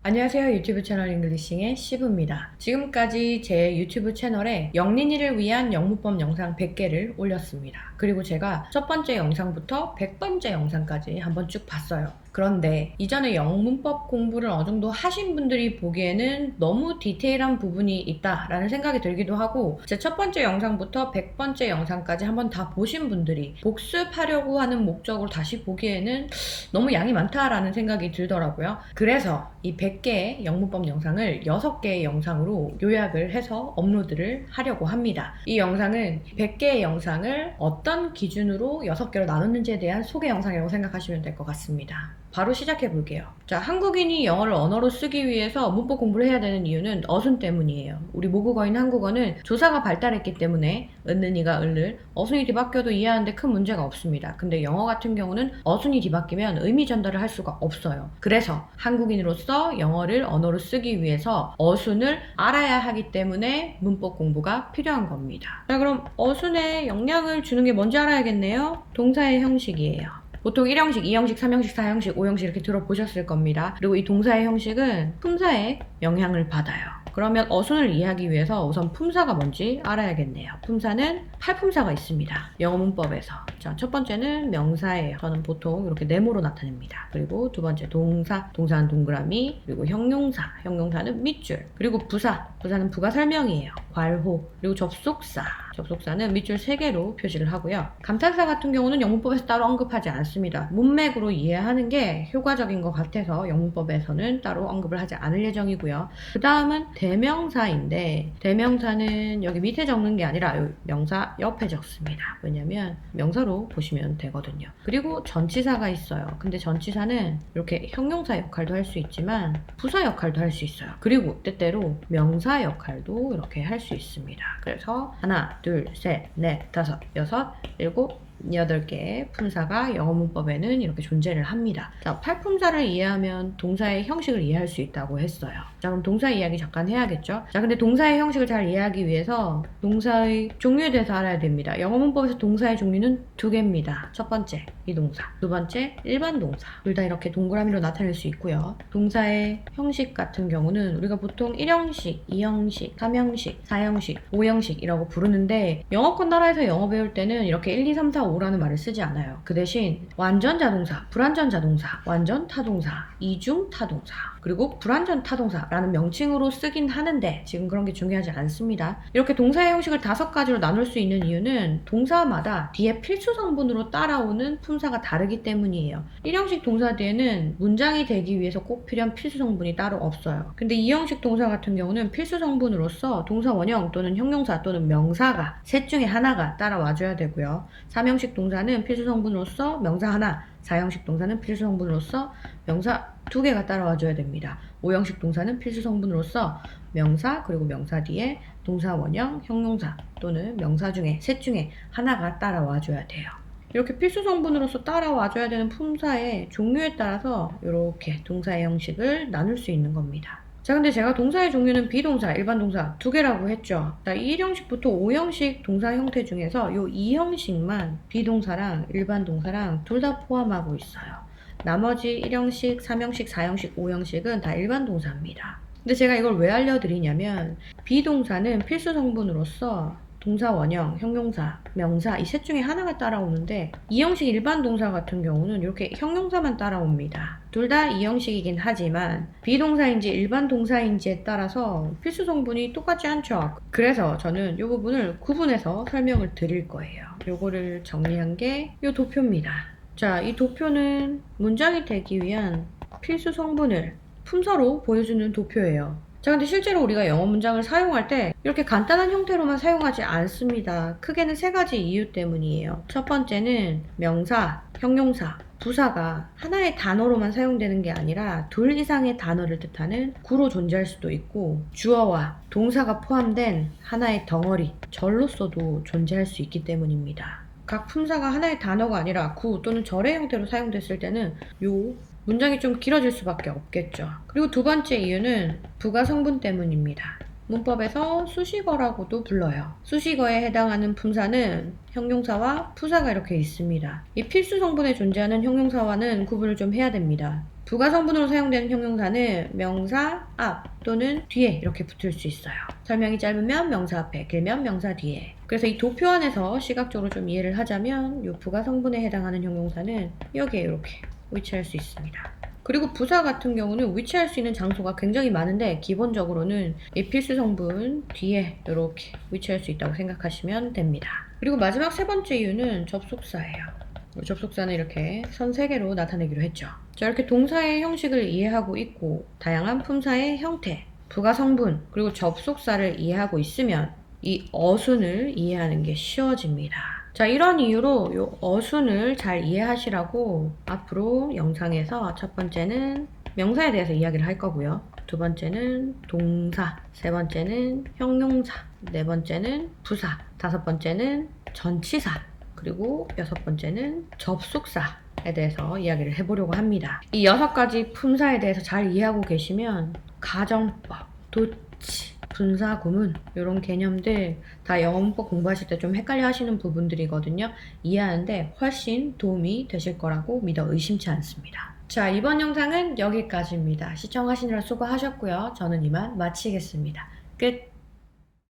안녕하세요. 유튜브 채널 잉글리싱의 시브입니다. 지금까지 제 유튜브 채널에 영린이를 위한 영문법 영상 100개를 올렸습니다. 그리고 제가 첫 번째 영상부터 100번째 영상까지 한번 쭉 봤어요. 그런데 이전에 영문법 공부를 어느 정도 하신 분들이 보기에는 너무 디테일한 부분이 있다라는 생각이 들기도 하고, 제 첫 번째 영상부터 100번째 영상까지 한번 다 보신 분들이 복습하려고 하는 목적으로 다시 보기에는 너무 양이 많다라는 생각이 들더라고요. 그래서 이 100개의 영문법 영상을 6개의 영상으로 요약을 해서 업로드를 하려고 합니다. 이 영상은 100개의 영상을 어떤 기준으로 6개로 나눴는지에 대한 소개 영상이라고 생각하시면 될 것 같습니다. 바로 시작해 볼게요. 자, 한국인이 영어를 언어로 쓰기 위해서 문법 공부를 해야 되는 이유는 어순 때문이에요. 우리 모국어인 한국어는 조사가 발달했기 때문에 은는이가 을을 어순이 뒤바뀌어도 이해하는데 큰 문제가 없습니다. 근데 영어 같은 경우는 어순이 뒤바뀌면 의미 전달을 할 수가 없어요. 그래서 한국인으로서 영어를 언어로 쓰기 위해서 어순을 알아야 하기 때문에 문법 공부가 필요한 겁니다. 자, 그럼 어순에 영향을 주는 게 뭔지 알아야겠네요. 동사의 형식이에요. 보통 1형식, 2형식, 3형식, 4형식, 5형식 이렇게 들어보셨을 겁니다. 그리고 이 동사의 형식은 품사에 영향을 받아요. 그러면 어순을 이해하기 위해서 우선 품사가 뭔지 알아야겠네요. 품사는 8품사가 있습니다. 영어 문법에서. 자, 첫 번째는 명사예요. 저는 보통 이렇게 네모로 나타냅니다. 그리고 두 번째 동사, 동사는 동그라미, 그리고 형용사, 형용사는 밑줄, 그리고 부사, 부사는 부가 설명이에요. 괄호, 그리고 접속사, 접속사는 밑줄 3개로 표시를 하고요. 감탄사 같은 경우는 영문법에서 따로 언급하지 않습니다. 문맥으로 이해하는 게 효과적인 것 같아서 영문법에서는 따로 언급을 하지 않을 예정이고요. 그 다음은 대명사인데, 대명사는 여기 밑에 적는 게 아니라 명사 옆에 적습니다. 왜냐면 명사로 보시면 되거든요. 그리고 전치사가 있어요. 근데 전치사는 이렇게 형용사 역할도 할 수 있지만 부사 역할도 할 수 있어요. 그리고 때때로 명사 역할도 이렇게 할 수 있습니다. 그래서 하나, 둘, 셋, 넷, 다섯, 여섯, 일곱, 8개의 품사가 영어 문법에는 이렇게 존재를 합니다. 자, 8품사를 이해하면 동사의 형식을 이해할 수 있다고 했어요. 자, 그럼 동사 이야기 잠깐 해야겠죠? 자, 근데 동사의 형식을 잘 이해하기 위해서 동사의 종류에 대해서 알아야 됩니다. 영어 문법에서 동사의 종류는 2개입니다. 첫 번째, 비동사. 두 번째, 일반 동사. 둘 다 이렇게 동그라미로 나타낼 수 있고요. 동사의 형식 같은 경우는 우리가 보통 1형식, 2형식, 3형식, 4형식, 5형식이라고 부르는데, 영어권 나라에서 영어 배울 때는 이렇게 1, 2, 3, 4, 5라는 말을 쓰지 않아요. 그 대신 완전 자동사, 불완전 자동사, 완전 타동사, 이중 타동사, 그리고 불완전 타동사라는 명칭으로 쓰긴 하는데 지금 그런 게 중요하지 않습니다. 이렇게 동사의 형식을 5가지로 나눌 수 있는 이유는 동사마다 뒤에 필수 성분으로 따라오는 품사가 다르기 때문이에요. 1형식 동사 뒤에는 문장이 되기 위해서 꼭 필요한 필수 성분이 따로 없어요. 근데 2형식 동사 같은 경우는 필수 성분으로서 동사 원형 또는 형용사 또는 명사가 셋 중에 하나가 따라와줘야 되고요. 3형식 동사는 필수 성분으로서 명사 하나, 4형식 동사는 필수 성분으로서 명사 2개가 따라와줘야 됩니다. 5형식 동사는 필수 성분으로서 명사 그리고 명사 뒤에 동사 원형, 형용사 또는 명사 중에 셋 중에 하나가 따라와줘야 돼요. 이렇게 필수 성분으로서 따라와줘야 되는 품사의 종류에 따라서 이렇게 동사의 형식을 나눌 수 있는 겁니다. 자, 근데 제가 동사의 종류는 비동사, 일반 동사 2개라고 했죠. 자, 1형식부터 5형식 동사 형태 중에서 이 2형식만 비동사랑 일반 동사랑 둘 다 포함하고 있어요. 나머지 1형식, 3형식, 4형식, 5형식은 다 일반 동사입니다. 근데 제가 이걸 왜 알려드리냐면, 비동사는 필수 성분으로서 동사 원형, 형용사, 명사 이 셋 중에 하나가 따라오는데, 2형식 일반 동사 같은 경우는 이렇게 형용사만 따라옵니다. 둘 다 2형식이긴 하지만 비동사인지 일반 동사인지에 따라서 필수 성분이 똑같지 않죠. 그래서 저는 이 부분을 구분해서 설명을 드릴 거예요. 요거를 정리한 게 이 도표입니다. 자, 이 도표는 문장이 되기 위한 필수 성분을 품사로 보여주는 도표예요. 자, 근데 실제로 우리가 영어 문장을 사용할 때 이렇게 간단한 형태로만 사용하지 않습니다. 크게는 3가지 이유 때문이에요. 첫 번째는 명사, 형용사, 부사가 하나의 단어로만 사용되는 게 아니라 2 이상의 단어를 뜻하는 구로 존재할 수도 있고, 주어와 동사가 포함된 하나의 덩어리, 절로서도 존재할 수 있기 때문입니다. 각 품사가 하나의 단어가 아니라 구 또는 절의 형태로 사용됐을 때는 요 문장이 좀 길어질 수밖에 없겠죠. 그리고 두 번째 이유는 부가 성분 때문입니다. 문법에서 수식어라고도 불러요. 수식어에 해당하는 품사는 형용사와 부사가 이렇게 있습니다. 이 필수 성분에 존재하는 형용사와는 구분을 좀 해야 됩니다. 부가 성분으로 사용되는 형용사는 명사 앞 또는 뒤에 이렇게 붙을 수 있어요. 설명이 짧으면 명사 앞에, 길면 명사 뒤에. 그래서 이 도표 안에서 시각적으로 좀 이해를 하자면 이 부가 성분에 해당하는 형용사는 여기에 이렇게 위치할 수 있습니다. 그리고 부사 같은 경우는 위치할 수 있는 장소가 굉장히 많은데 기본적으로는 이 필수 성분 뒤에 이렇게 위치할 수 있다고 생각하시면 됩니다. 그리고 마지막 세 번째 이유는 접속사예요. 접속사는 이렇게 선 3개로 나타내기로 했죠. 자, 이렇게 동사의 형식을 이해하고 있고 다양한 품사의 형태, 부가 성분, 그리고 접속사를 이해하고 있으면 이 어순을 이해하는 게 쉬워집니다. 자, 이런 이유로 이 어순을 잘 이해하시라고 앞으로 영상에서 첫 번째는 명사에 대해서 이야기를 할 거고요. 두 번째는 동사, 세 번째는 형용사, 네 번째는 부사, 다섯 번째는 전치사, 그리고 여섯 번째는 접속사에 대해서 이야기를 해보려고 합니다. 이 6가지 품사에 대해서 잘 이해하고 계시면 가정법, 도치, 분사, 구문 이런 개념들 다 영어 문법 공부하실 때 좀 헷갈려 하시는 부분들이거든요. 이해하는데 훨씬 도움이 되실 거라고 믿어 의심치 않습니다. 자, 이번 영상은 여기까지입니다. 시청하시느라 수고하셨고요. 저는 이만 마치겠습니다. 끝!